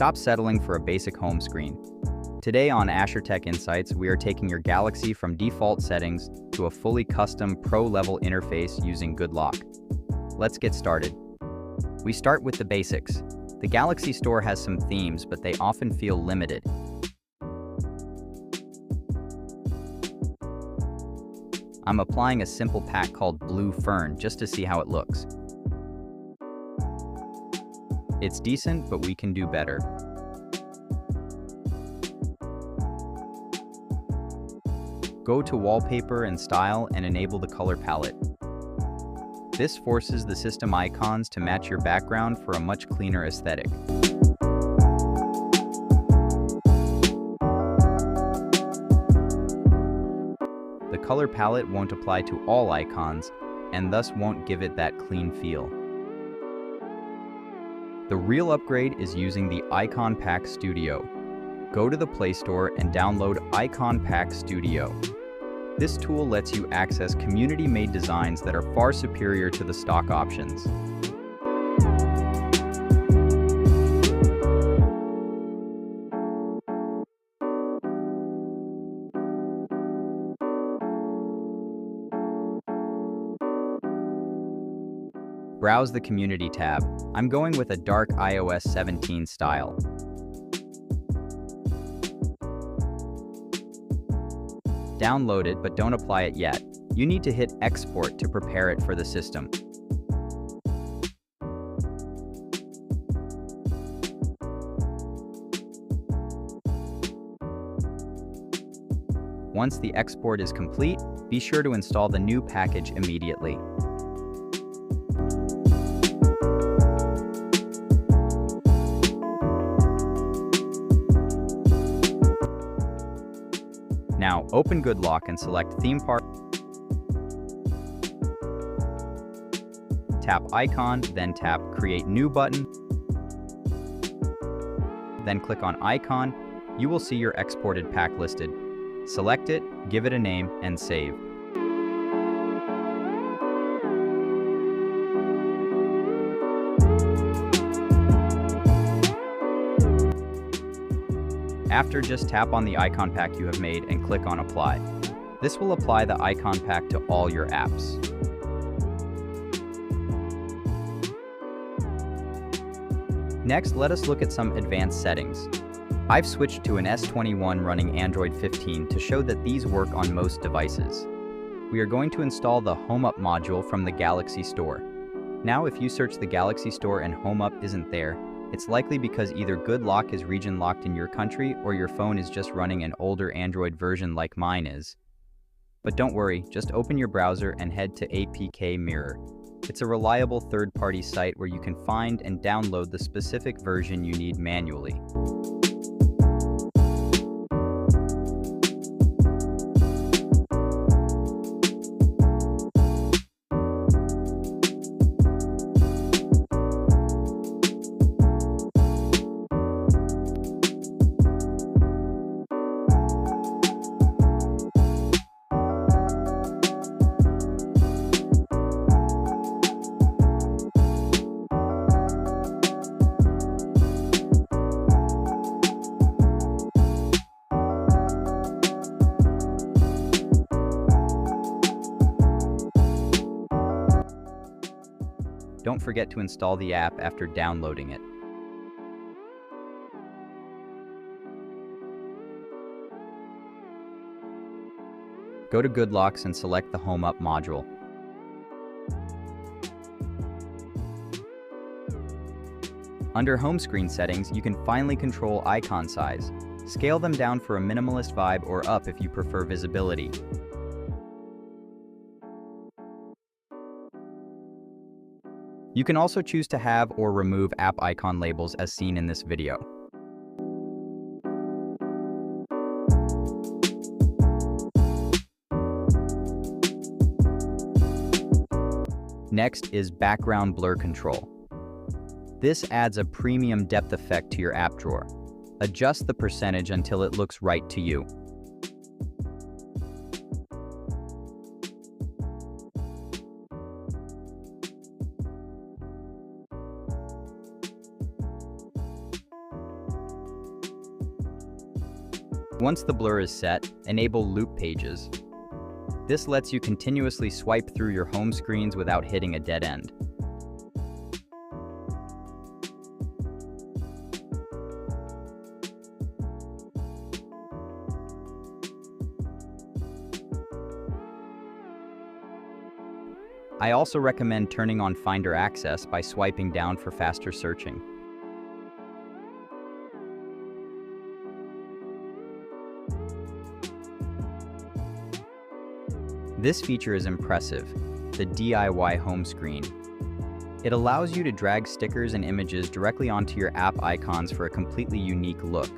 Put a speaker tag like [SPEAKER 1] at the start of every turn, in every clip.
[SPEAKER 1] Stop settling for a basic home screen. Today on AsherTechInsights, we are taking your Galaxy from default settings to a fully custom pro-level interface using Good Lock. Let's get started. We start with the basics. The Galaxy Store has some themes, but they often feel limited. I'm applying a simple pack called Blue Fern just to see how it looks. It's decent, but we can do better. Go to Wallpaper and Style and enable the color palette. This forces the system icons to match your background for a much cleaner aesthetic. The color palette won't apply to all icons, and thus won't give it that clean feel. The real upgrade is using the Icon Pack Studio. Go to the Play Store and download Icon Pack Studio. This tool lets you access community-made designs that are far superior to the stock options. Browse the Community tab. I'm going with a dark iOS 17 style. Download it, but don't apply it yet. You need to hit Export to prepare it for the system. Once the export is complete, be sure to install the new package immediately. Now, open Good Lock and select Theme Park. Tap Icon, then tap Create New button. Then click on Icon. You will see your exported pack listed. Select it, give it a name, and save. After, just tap on the icon pack you have made and click on Apply. This will apply the icon pack to all your apps. Next, let us look at some advanced settings. I've switched to an S21 running Android 15 to show that these work on most devices. We are going to install the Popup module from the Galaxy Store. Now, if you search the Galaxy Store and Popup isn't there, it's likely because either Good Lock is region locked in your country or your phone is just running an older Android version like mine is. But don't worry, just open your browser and head to APKMirror. It's a reliable third-party site where you can find and download the specific version you need manually. Don't forget to install the app after downloading it. Go to Good Locks and select the Popup module. Under home screen settings, you can finally control icon size. Scale them down for a minimalist vibe or up if you prefer visibility. You can also choose to have or remove app icon labels as seen in this video. Next is background blur control. This adds a premium depth effect to your app drawer. Adjust the percentage until it looks right to you. Once the blur is set, enable loop pages. This lets you continuously swipe through your home screens without hitting a dead end. I also recommend turning on Finder access by swiping down for faster searching. This feature is impressive, the DIY home screen. It allows you to drag stickers and images directly onto your app icons for a completely unique look.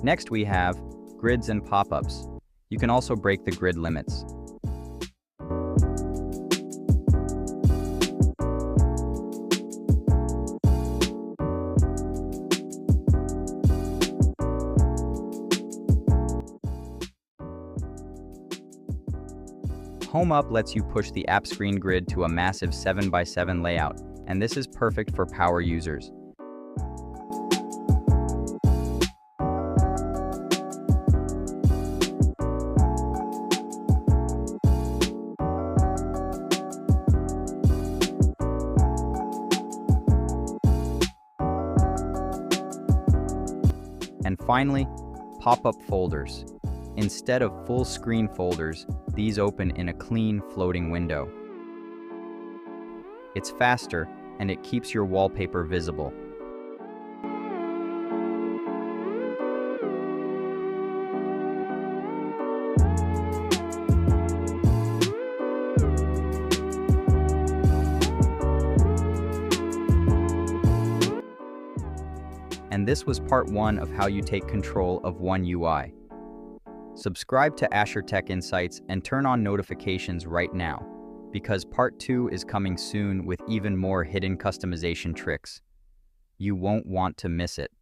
[SPEAKER 1] Next we have grids and pop-ups. You can also break the grid limits. Home Up lets you push the app screen grid to a massive 7x7 layout, and this is perfect for power users. And finally, pop-up folders. Instead of full screen folders, these open in a clean floating window. It's faster and it keeps your wallpaper visible. And this was part 1 of how you take control of One UI. Subscribe to AsherTechInsights and turn on notifications right now, because part 2 is coming soon with even more hidden customization tricks. You won't want to miss it.